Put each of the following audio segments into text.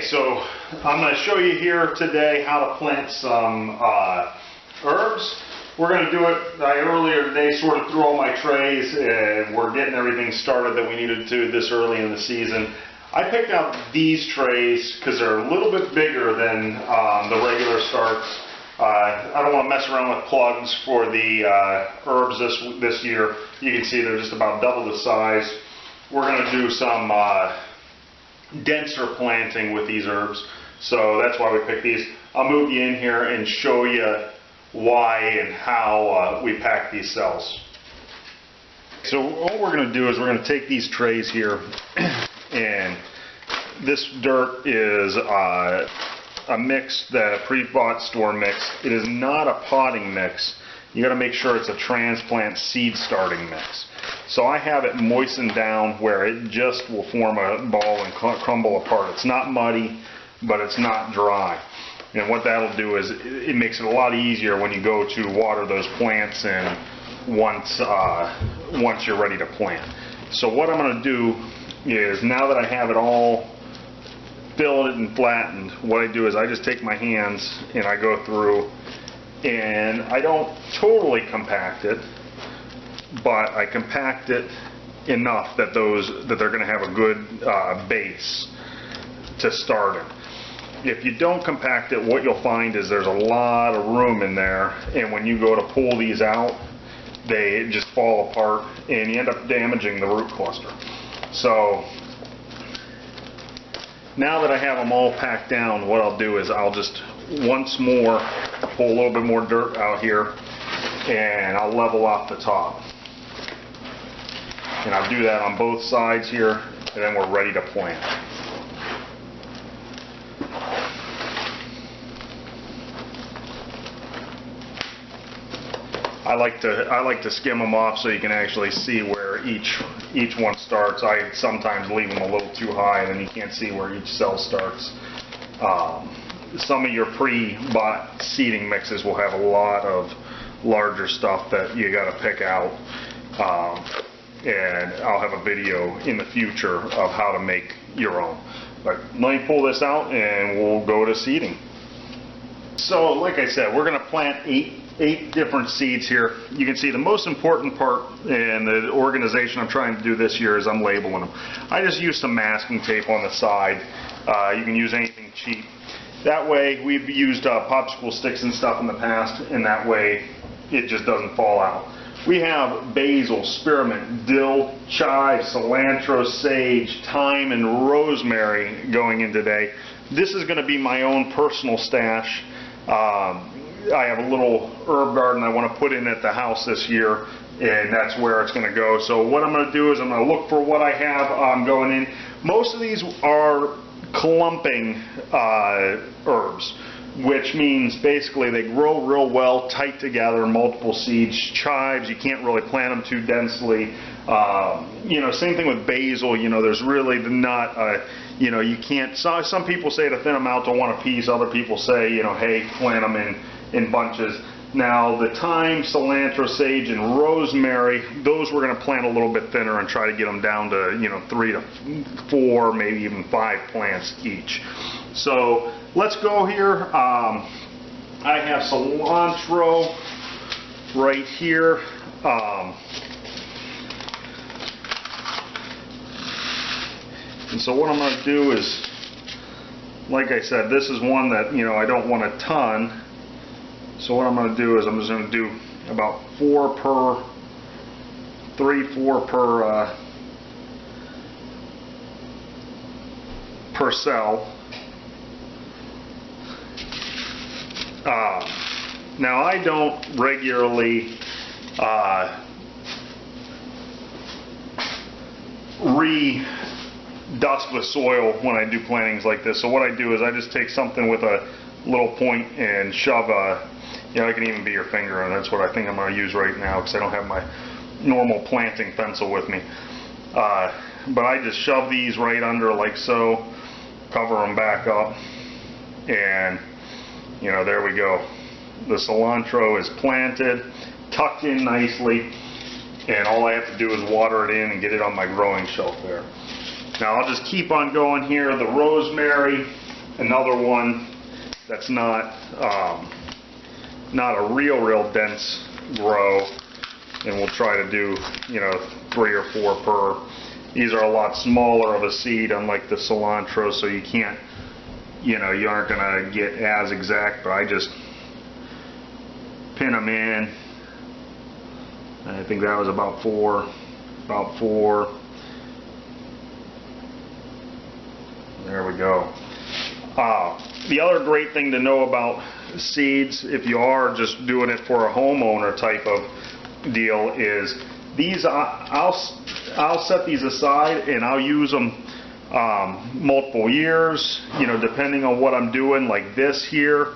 So I'm going to show you here today how to plant some herbs. We're going to do it, I earlier today sort of threw all my trays and we're getting everything started that we needed to this early in the season. I picked out these trays because they're a little bit bigger than the regular starts. I don't want to mess around with plugs for the herbs this year. You can see they're just about double the size. We're going to do some denser planting with these herbs, so that's why we picked these. I'll move you in here and show you why and how we pack these cells. So what we're going to do is we're going to take these trays here, and this dirt is a mix, that a pre-bought store mix. It is not a potting mix. You got to make sure it's a transplant seed starting mix. So I have it moistened down where it just will form a ball and crumble apart. It's not muddy, but it's not dry. And what that'll do is it makes it a lot easier when you go to water those plants and once you're ready to plant. So what I'm going to do is, now that I have it all filled and flattened, what I do is I just take my hands and I go through, and I don't totally compact it, but I compact it enough that they're going to have a good base to start in. If you don't compact it, what you'll find is there's a lot of room in there, and when you go to pull these out, they just fall apart and you end up damaging the root cluster. So now that I have them all packed down, what I'll do is I'll just once more pull a little bit more dirt out here, and I'll level off the top. And I'll do that on both sides here, and then we're ready to plant. I like to skim them off so you can actually see where each one starts. I sometimes leave them a little too high, and then you can't see where each cell starts. Some of your pre-bought seeding mixes will have a lot of larger stuff that you got to pick out. And I'll have a video in the future of how to make your own. But let me pull this out and we'll go to seeding. So like I said, we're going to plant eight different seeds here. You can see the most important part in the organization I'm trying to do this year is I'm labeling them. I just use some masking tape on the side. You can use anything cheap. That way, we've used popsicle sticks and stuff in the past, and that way it just doesn't fall out. We have basil, spearmint, dill, chives, cilantro, sage, thyme, and rosemary going in today. This is going to be my own personal stash. I have a little herb garden I want to put in at the house this year, and that's where it's going to go. So what I'm going to do is I'm going to look for what I have going in. Most of these are clumping herbs, which means basically they grow real well tight together, multiple seeds. Chives, you can't really plant them too densely. Same thing with basil. There's really not you can't. Some people say to thin them out to one apiece. Other people say, hey, plant them in bunches. Now the thyme, cilantro, sage, and rosemary, those we're going to plant a little bit thinner and try to get them down to 3 to 4, maybe even 5 plants each. So let's go here. I have cilantro right here. And so what I'm going to do is, like I said, this is one that I don't want a ton. So what I'm going to do is I'm just going to do about 4 per cell. Now I don't regularly re-dust with soil when I do plantings like this. So what I do is I just take something with a little point and shove it can even be your finger, and that's what I think I'm going to use right now because I don't have my normal planting pencil with me. But I just shove these right under like so, cover them back up, and there we go. The cilantro is planted, tucked in nicely, and all I have to do is water it in and get it on my growing shelf there. Now I'll just keep on going here. The rosemary, another one that's not a real dense grow, and we'll try to do, you know, 3 or 4 per. These are a lot smaller of a seed, unlike the cilantro, so you can't, you know, you aren't gonna get as exact, but I just pin them in. I think that was about 4. There we go. The other great thing to know about seeds, if you are just doing it for a homeowner type of deal, is these, I'll set these aside and I'll use them multiple years, you know, depending on what I'm doing. Like this here,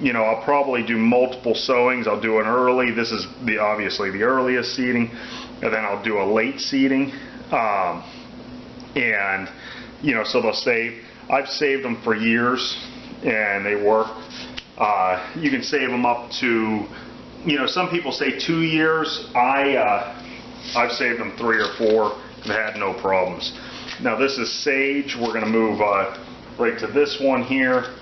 you know, I'll probably do multiple sowings. I'll do an early, this is obviously the earliest seeding, and then I'll do a late seeding, and you know, so they'll save. I've saved them for years and they work. You can save them up to, you know, some people say 2 years. I've saved them 3 or 4 and had no problems. Now this is sage. We're going to move right to this one here.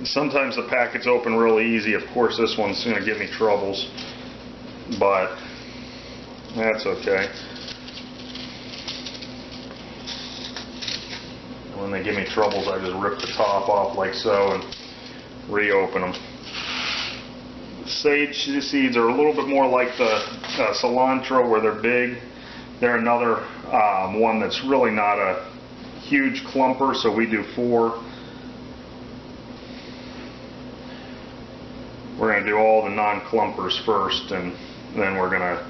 Sometimes the packets open really easy. Of course this one's going to give me troubles, but that's okay. When they give me troubles, I just rip the top off like so and reopen them. Sage seeds are a little bit more like the cilantro, where they're big. They're another one that's really not a huge clumper, so we do 4. We're going to do all the non-clumpers first, and then we're going to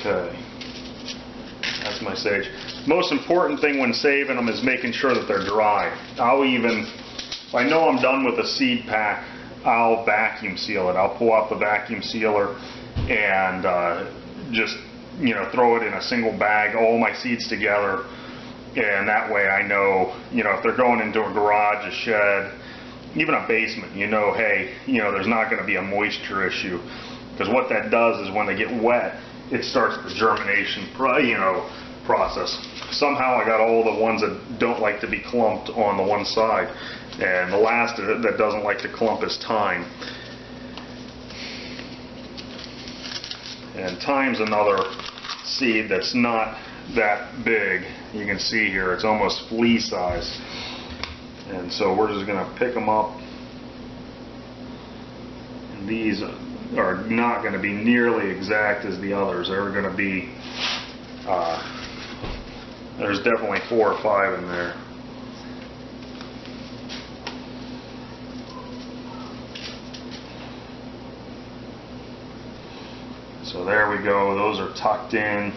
okay, that's my sage. Most important thing when saving them is making sure that they're dry. If I know I'm done with a seed pack, I'll vacuum seal it. I'll pull out the vacuum sealer and just, you know, throw it in a single bag, all my seeds together, and that way I know, you know, if they're going into a garage, a shed, even a basement, you know, hey, you know, there's not going to be a moisture issue, because what that does is when they get wet, it starts the germination, you know, process. Somehow I got all the ones that don't like to be clumped on the one side, and the last that doesn't like to clump is thyme. And thyme's another seed that's not that big. You can see here it's almost flea size, and so we're just going to pick them up. And these are not going to be nearly exact as the others. They're going to be, there's definitely 4 or 5 in there. So there we go, those are tucked in.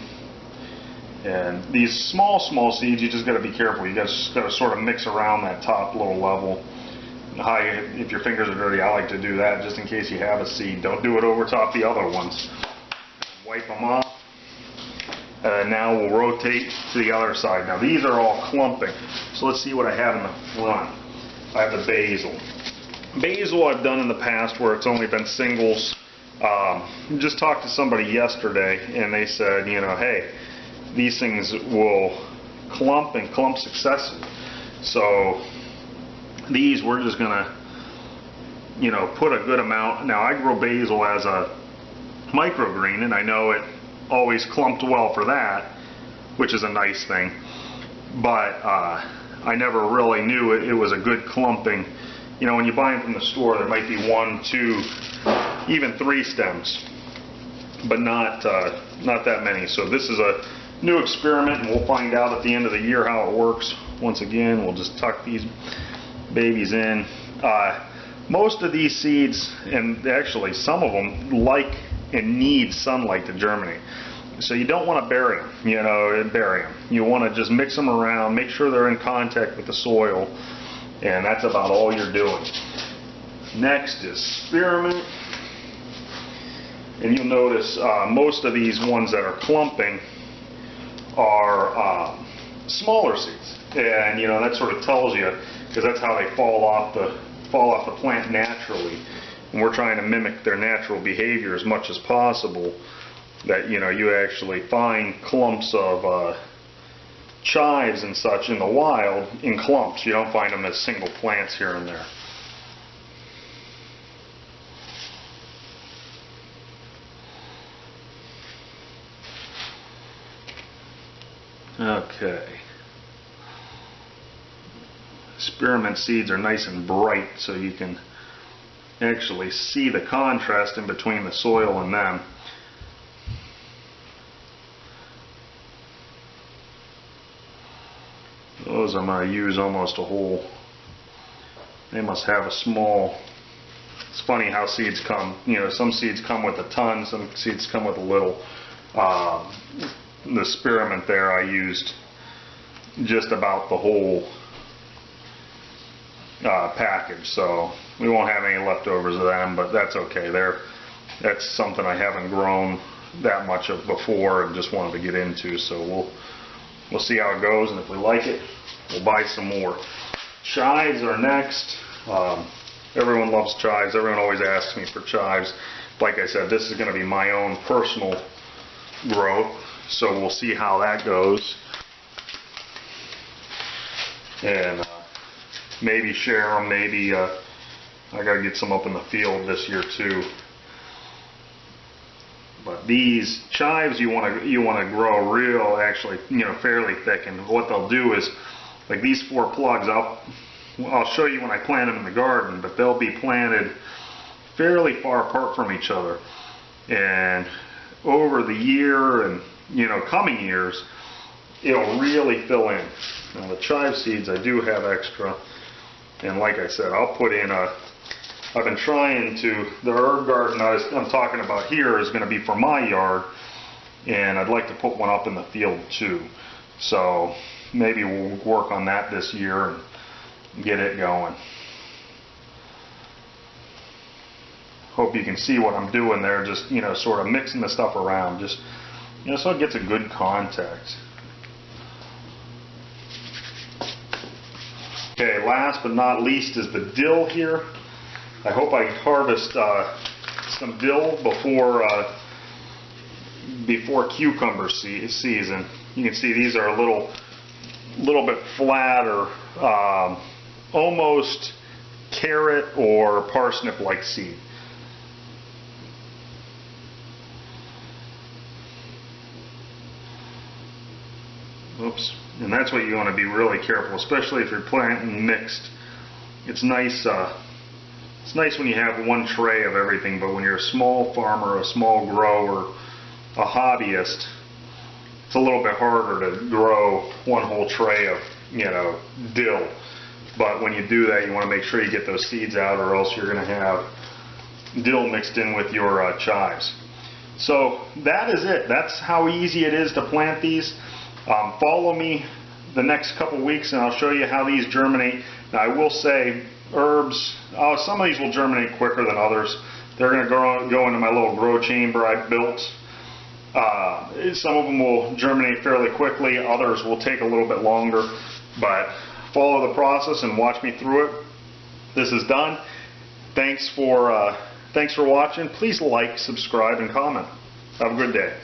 And these small seeds, you just got to be careful. You just got to sort of mix around that top little level. If your fingers are dirty, I like to do that just in case you have a seed. Don't do it over top the other ones. Wipe them off. Now we'll rotate to the other side. Now these are all clumping. So let's see what I have in the front. I have the basil. Basil I've done in the past where it's only been singles. Just talked to somebody yesterday and they said, you know, hey, these things will clump and clump successfully. So these we're just gonna, you know, put a good amount. Now I grow basil as a microgreen, and I know it always clumped well for that, which is a nice thing. But I never really knew it was a good clumping. You know, when you buy them from the store, there might be 1, 2, even 3 stems, but not that many. So this is a new experiment, and we'll find out at the end of the year how it works. Once again, we'll just tuck these babies in. Most of these seeds, and actually some of them, like and need sunlight to germinate. So you don't want to bury them, you know, You want to just mix them around, make sure they're in contact with the soil, and that's about all you're doing. Next is spearmint. And you'll notice most of these ones that are clumping are smaller seeds, and you know that sort of tells you, because that's how they fall off the plant naturally, and we're trying to mimic their natural behavior as much as possible. that you actually find clumps of chives and such in the wild in clumps. You don't find them as single plants here and there. Okay. Spearmint seeds are nice and bright, so you can actually see the contrast in between the soil and them. Those I'm going to use almost a whole. They must have a small. It's funny how seeds come. Some seeds come with a ton, some seeds come with a little. The spearmint there, I used just about the whole package, so we won't have any leftovers of them, but that's okay. That's something I haven't grown that much of before and just wanted to get into, so we'll see how it goes, and if we like it, we'll buy some more. Chives are next. Everyone loves chives. Everyone always asks me for chives. Like I said, this is going to be my own personal growth, so we'll see how that goes, and maybe share them. Maybe I got to get some up in the field this year too. But these chives you want to grow real, actually, fairly thick. And what they'll do is, like these 4 plugs, I'll show you when I plant them in the garden, but they'll be planted fairly far apart from each other. And over the year and coming years, it'll really fill in. Now the chive seeds, I do have extra, and like I said, I'll put in I've been trying to, the herb garden I'm talking about here is going to be for my yard, and I'd like to put one up in the field too. So maybe we'll work on that this year and get it going. Hope you can see what I'm doing there, just sort of mixing the stuff around, just so it gets a good contact. Okay, last but not least is the dill here. I hope I harvest some dill before cucumber season. You can see these are a little bit flatter, almost carrot or parsnip-like seed. Oops. And that's what you want to be really careful, especially if you're planting mixed. It's nice when you have one tray of everything, but when you're a small farmer, a small grower, a hobbyist, it's a little bit harder to grow one whole tray of, dill. But when you do that, you want to make sure you get those seeds out, or else you're going to have dill mixed in with your chives. So that is it. That's how easy it is to plant these. Follow me the next couple weeks and I'll show you how these germinate. Now I will say herbs, some of these will germinate quicker than others. They're going to go into my little grow chamber I built. Some of them will germinate fairly quickly, others will take a little bit longer, but follow the process and watch me through it. This is done. Thanks for watching. Please like, subscribe, and comment. Have a good day.